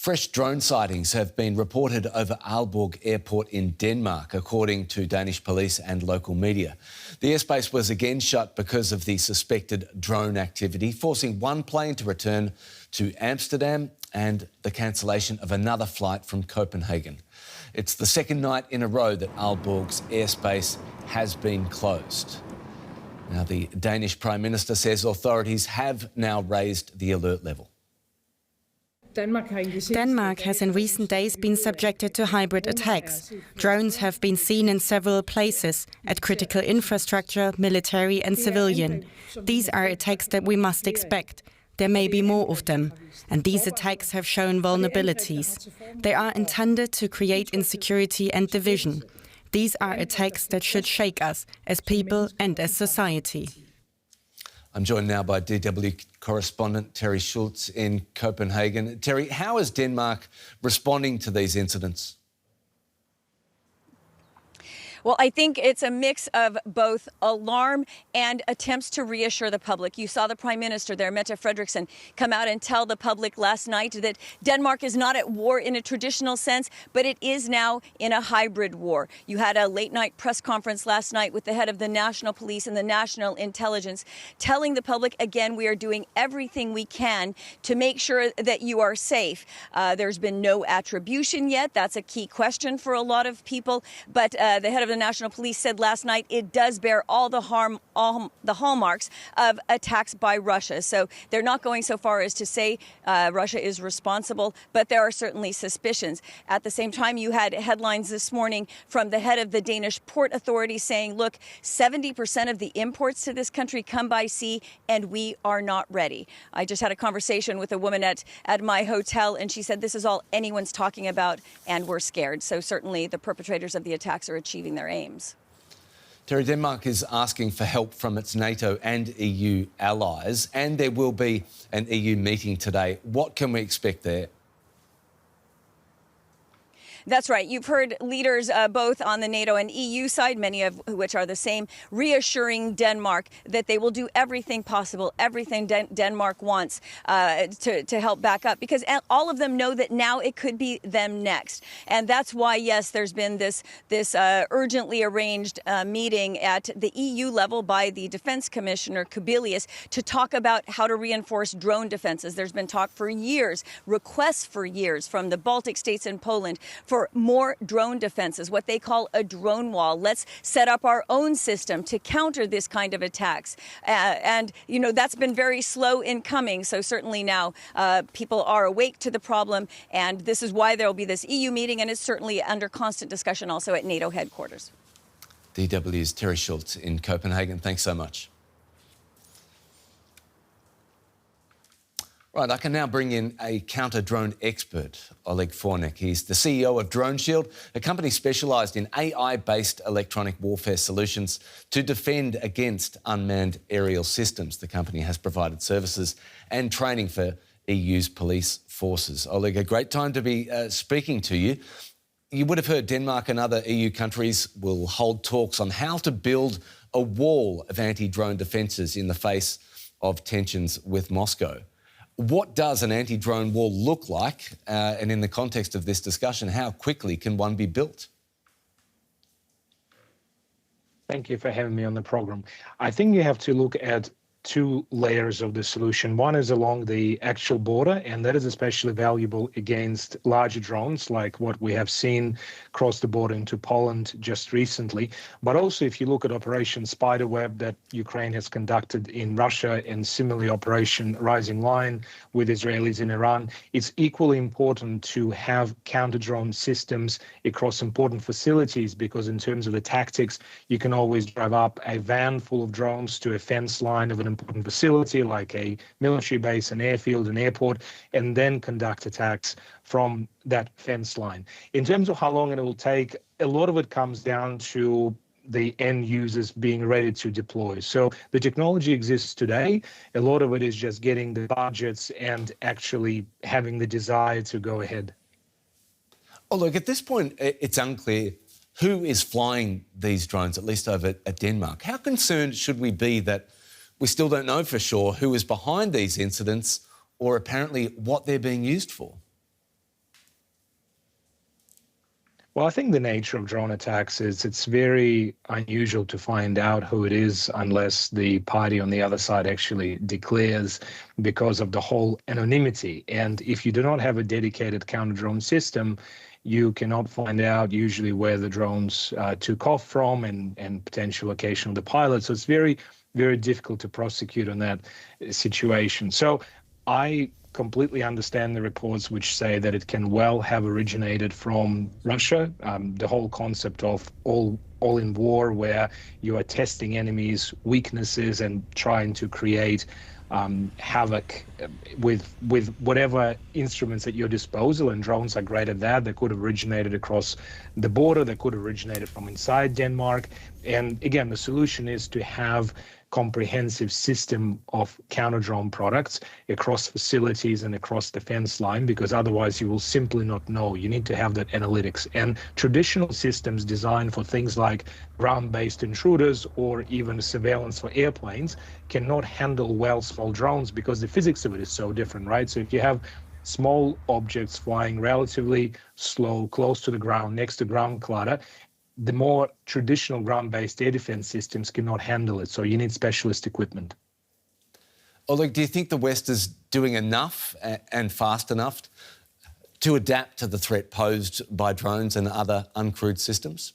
Fresh drone sightings have been reported over Aalborg Airport in Denmark, according to Danish police and local media. The airspace was again shut because of the suspected drone activity, forcing one plane to return to Amsterdam and the cancellation of another flight from Copenhagen. It's the second night in a row that Aalborg's airspace has been closed. Now, the Danish Prime Minister says authorities have now raised the alert level. Denmark has in recent days been subjected to hybrid attacks. Drones have been seen in several places, at critical infrastructure, military and civilian. These are attacks that we must expect. There may be more of them. And these attacks have shown vulnerabilities. They are intended to create insecurity and division. These are attacks that should shake us as people and as society. I'm joined now by DW correspondent Teri Schultz in Copenhagen. Teri, how is Denmark responding to these incidents? Well, I think it's a mix of both alarm and attempts to reassure the public. You saw the Prime Minister there, Mette Frederiksen, come out and tell the public last night that Denmark is not at war in a traditional sense, but it is now in a hybrid war. You had a late-night press conference last night with the head of the National Police and the National Intelligence telling the public, again, we are doing everything we can to make sure that you are safe. There's been no attribution yet. That's a key question for a lot of people. But the head of the National Police said last night it does bear all the hallmarks of attacks by Russia. So they're not going so far as to say Russia is responsible, but there are certainly suspicions. At the same time, you had headlines this morning from the head of the Danish Port Authority saying, look, 70% of the imports to this country come by sea and we are not ready. I just had a conversation with a woman at my hotel and she said this is all anyone's talking about and we're scared. So certainly the perpetrators of the attacks are achieving their aims. Teri, Denmark is asking for help from its NATO and EU allies, and there will be an EU meeting today. What can we expect there? That's right. You've heard leaders both on the NATO and EU side, many of which are the same, reassuring Denmark that they will do everything possible, everything Denmark wants to help back up, because all of them know that now it could be them next. And that's why, yes, there's been this urgently arranged meeting at the EU level by the Defense Commissioner Kubilius to talk about how to reinforce drone defenses. There's been talk for years, requests for years from the Baltic states and Poland for more drone defenses, what they call a drone wall. Let's set up our own system to counter this kind of attacks. And, you know, that's been very slow in coming. So certainly now people are awake to the problem. And this is why there will be this EU meeting. And it's certainly under constant discussion also at NATO headquarters. DW's Teri Schultz in Copenhagen. Thanks so much. Right, I can now bring in a counter-drone expert, Oleg Vornik. He's the CEO of Drone Shield, a company specialised in AI-based electronic warfare solutions to defend against unmanned aerial systems. The company has provided services and training for EU's police forces. Oleg, a great time to be speaking to you. You would have heard Denmark and other EU countries will hold talks on how to build a wall of anti-drone defences in the face of tensions with Moscow. What does an anti-drone wall look like? And in the context of this discussion, how quickly can one be built? Thank you for having me on the program. I think you have to look at two layers of the solution. One is along the actual border, and that is especially valuable against larger drones like what we have seen cross the border into Poland just recently. But also if you look at Operation Spiderweb that Ukraine has conducted in Russia and similarly Operation Rising Lion with Israelis in Iran, it's equally important to have counter-drone systems across important facilities, because in terms of the tactics, you can always drive up a van full of drones to a fence line of an important facility like a military base, an airfield, an airport, and then conduct attacks from that fence line. In terms of how long it will take, a lot of it comes down to the end users being ready to deploy. So the technology exists today. A lot of it is just getting the budgets and actually having the desire to go ahead. Oh, look, at this point, it's unclear who is flying these drones, at least over at Denmark. How concerned should we be that we still don't know for sure who is behind these incidents or apparently what they're being used for? Well, I think the nature of drone attacks is it's very unusual to find out who it is unless the party on the other side actually declares, because of the whole anonymity. And if you do not have a dedicated counter-drone system, you cannot find out usually where the drones took off from and potential location of the pilot. So it's very, very difficult to prosecute on that situation. So I completely understand the reports which say that it can well have originated from Russia. The whole concept of all in war, where you are testing enemies' weaknesses and trying to create havoc with whatever instruments at your disposal, and drones are great at that. They could have originated across the border, they could have originated from inside Denmark. And again, the solution is to have comprehensive system of counter-drone products across facilities and across the fence line, because otherwise you will simply not know. You need to have that analytics. And traditional systems designed for things like ground-based intruders or even surveillance for airplanes cannot handle well small drones, because the physics of it is so different, right? So if you have small objects flying relatively slow, close to the ground, next to ground clutter, the more traditional ground-based air defense systems cannot handle it. So you need specialist equipment. Oleg, do you think the West is doing enough and fast enough to adapt to the threat posed by drones and other uncrewed systems?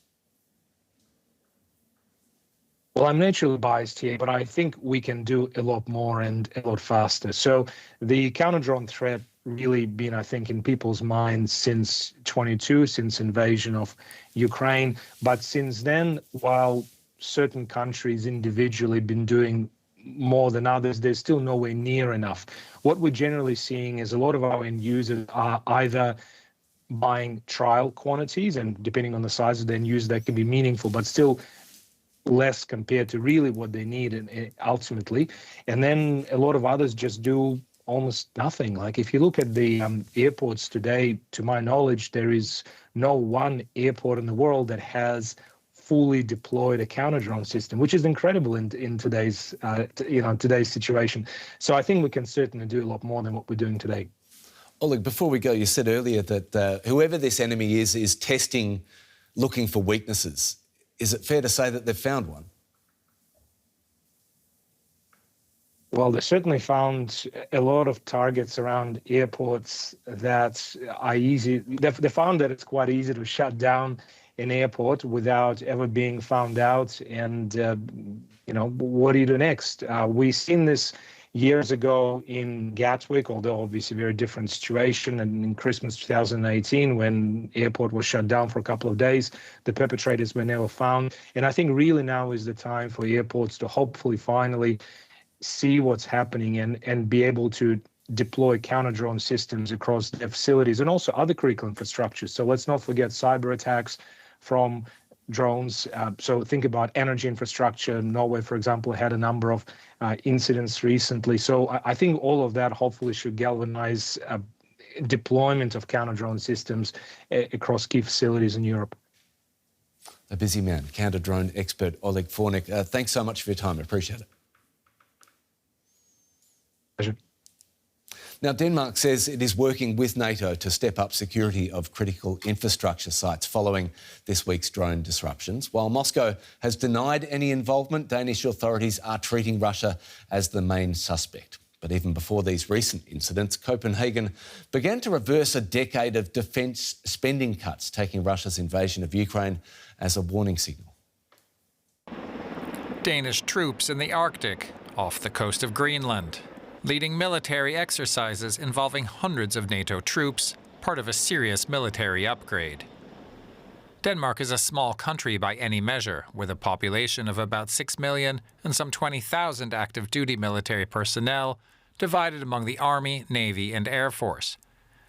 Well, I'm naturally biased here, but I think we can do a lot more and a lot faster. So the counter-drone threat really been, I think, in people's minds since 22, since invasion of Ukraine. But since then, while certain countries individually been doing more than others, there's still nowhere near enough. What we're generally seeing is a lot of our end users are either buying trial quantities, and depending on the size of the end user, that can be meaningful, but still less compared to really what they need and ultimately. And then a lot of others just do almost nothing. Like if you look at the airports today, to my knowledge, there is no one airport in the world that has fully deployed a counter-drone system, which is incredible in today's today's situation. So I think we can certainly do a lot more than what we're doing today. Oleg, before we go, you said earlier that whoever this enemy is testing, looking for weaknesses. Is it fair to say that they've found one? Well, they certainly found a lot of targets around airports that are easy. They found that it's quite easy to shut down an airport without ever being found out. And, what do you do next? We've seen this years ago in Gatwick, although obviously a very different situation. And in Christmas 2018, when the airport was shut down for a couple of days, the perpetrators were never found. And I think really now is the time for airports to hopefully finally see what's happening and be able to deploy counter-drone systems across their facilities and also other critical infrastructures. So let's not forget cyber attacks from drones. So think about energy infrastructure. Norway, for example, had a number of incidents recently. So I think all of that hopefully should galvanize deployment of counter-drone systems across key facilities in Europe. A busy man, counter-drone expert Oleg Vornik. Thanks so much for your time. I appreciate it. Pleasure. Now, Denmark says it is working with NATO to step up security of critical infrastructure sites following this week's drone disruptions. While Moscow has denied any involvement, Danish authorities are treating Russia as the main suspect. But even before these recent incidents, Copenhagen began to reverse a decade of defence spending cuts, taking Russia's invasion of Ukraine as a warning signal. Danish troops in the Arctic, off the coast of Greenland, leading military exercises involving hundreds of NATO troops, part of a serious military upgrade. Denmark is a small country by any measure, with a population of about 6 million and some 20,000 active duty military personnel, divided among the Army, Navy and Air Force.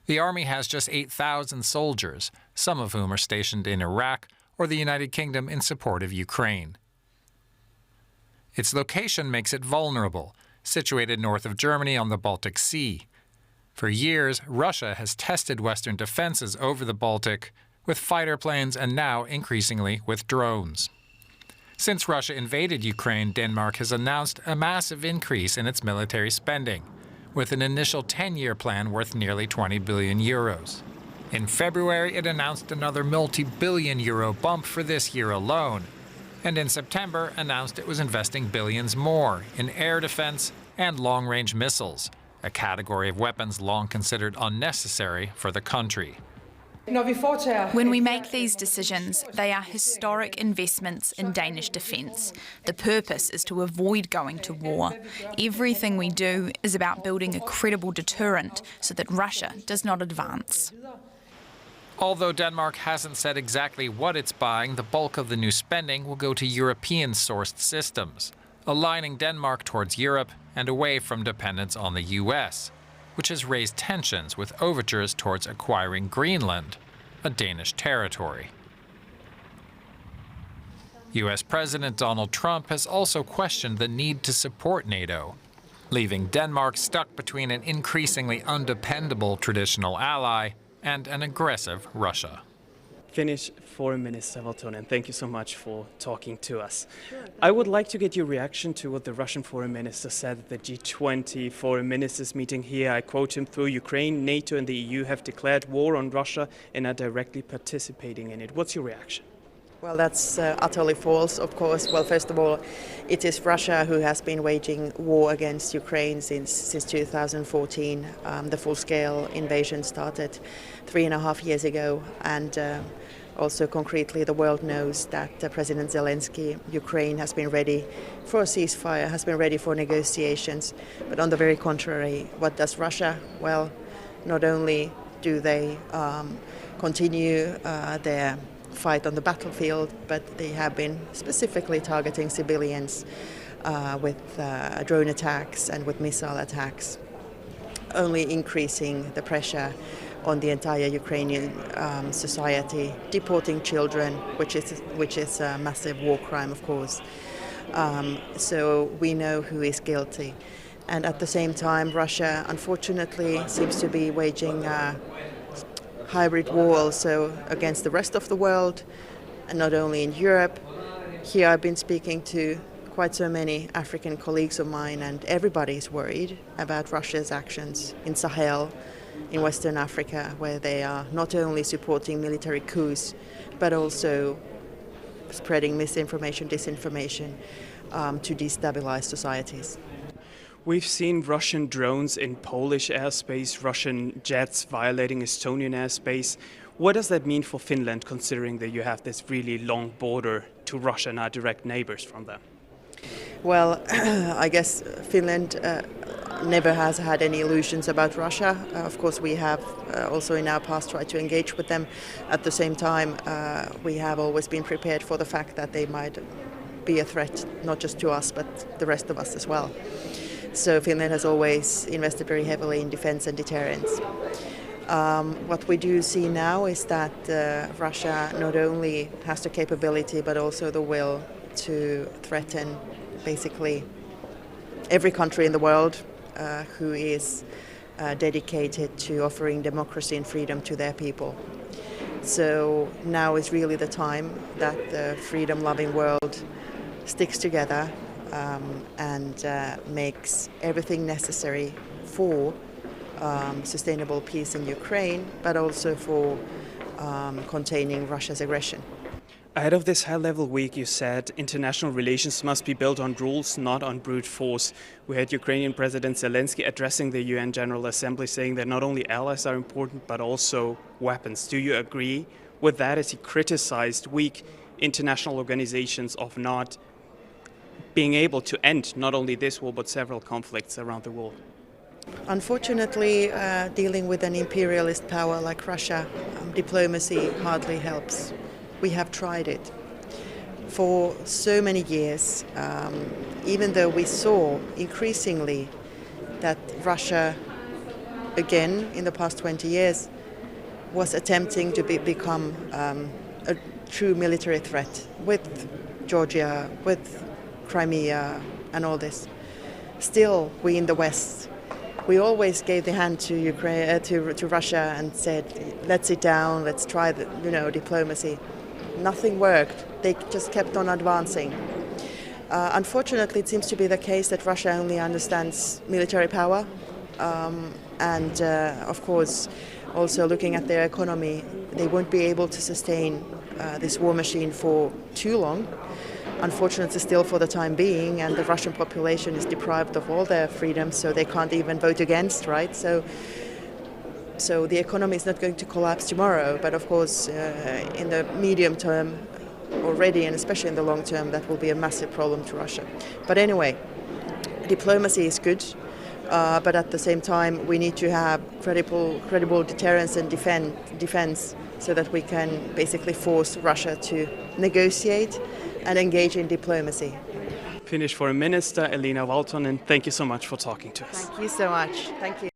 The Army has just 8,000 soldiers, some of whom are stationed in Iraq or the United Kingdom in support of Ukraine. Its location makes it vulnerable, situated north of Germany on the Baltic Sea. For years, Russia has tested Western defenses over the Baltic with fighter planes and now increasingly with drones. Since Russia invaded Ukraine, Denmark has announced a massive increase in its military spending, with an initial 10-year plan worth nearly 20 billion euros. In February, it announced another multi-billion euro bump for this year alone. And in September, announced it was investing billions more in air defense and long-range missiles, a category of weapons long considered unnecessary for the country. When we make these decisions, they are historic investments in Danish defence. The purpose is to avoid going to war. Everything we do is about building a credible deterrent so that Russia does not advance. Although Denmark hasn't said exactly what it's buying, the bulk of the new spending will go to European-sourced systems, aligning Denmark towards Europe and away from dependence on the US, which has raised tensions with overtures towards acquiring Greenland, a Danish territory. US President Donald Trump has also questioned the need to support NATO, leaving Denmark stuck between an increasingly undependable traditional ally and an aggressive Russia. Finnish Foreign Minister Valtonen, thank you so much for talking to us. Sure. I would like to get your reaction to what the Russian Foreign Minister said at the G20 Foreign Ministers meeting here. I quote him, "Through Ukraine, NATO and the EU have declared war on Russia and are directly participating in it." What's your reaction? Well, that's utterly false, of course. Well, first of all, it is Russia who has been waging war against Ukraine since 2014. The full-scale invasion started 3.5 years ago, and also concretely the world knows that President Zelensky, Ukraine has been ready for a ceasefire, has been ready for negotiations. But on the very contrary, what does Russia? Well, not only do they continue their fight on the battlefield, but they have been specifically targeting civilians with drone attacks and with missile attacks, only increasing the pressure on the entire Ukrainian society, deporting children, which is a massive war crime, of course. So we know who is guilty. And at the same time, Russia, unfortunately, seems to be waging hybrid war also against the rest of the world, and not only in Europe. Here I've been speaking to quite so many African colleagues of mine, and everybody's worried about Russia's actions in Sahel, in Western Africa, where they are not only supporting military coups, but also spreading misinformation, disinformation to destabilize societies. We've seen Russian drones in Polish airspace, Russian jets violating Estonian airspace. What does that mean for Finland, considering that you have this really long border to Russia and our direct neighbors from them? Well, I guess Finland never has had any illusions about Russia. Of course, we have also in our past tried to engage with them. At the same time, we have always been prepared for the fact that they might be a threat, not just to us, but the rest of us as well. So Finland has always invested very heavily in defense and deterrence. What we do see now is that Russia not only has the capability but also the will to threaten basically every country in the world who is dedicated to offering democracy and freedom to their people. So now is really the time that the freedom-loving world sticks together and makes everything necessary for sustainable peace in Ukraine, but also for containing Russia's aggression. Ahead of this high-level week, you said international relations must be built on rules, not on brute force. We had Ukrainian President Zelensky addressing the UN General Assembly saying that not only allies are important, but also weapons. Do you agree with that, as he criticized weak international organizations of not being able to end not only this war, but several conflicts around the world? Unfortunately, dealing with an imperialist power like Russia, diplomacy hardly helps. We have tried it for so many years, even though we saw increasingly that Russia, again, in the past 20 years, was attempting to become a true military threat with Georgia, with Crimea and all this. Still, we in the West, we always gave the hand to Ukraine, to Russia, and said, "Let's sit down, let's try diplomacy." Nothing worked. They just kept on advancing. Unfortunately, it seems to be the case that Russia only understands military power, and of course, also looking at their economy, they won't be able to sustain this war machine for too long. Unfortunately, still for the time being, and the Russian population is deprived of all their freedoms, so they can't even vote against, right? So the economy is not going to collapse tomorrow, but of course, in the medium term already, and especially in the long term, that will be a massive problem to Russia. But anyway, diplomacy is good, but at the same time, we need to have credible deterrence and defense, so that we can basically force Russia to negotiate and engage in diplomacy. Finnish Foreign Minister Elina Valtonen, thank you so much for talking to us. Thank you so much. Thank you.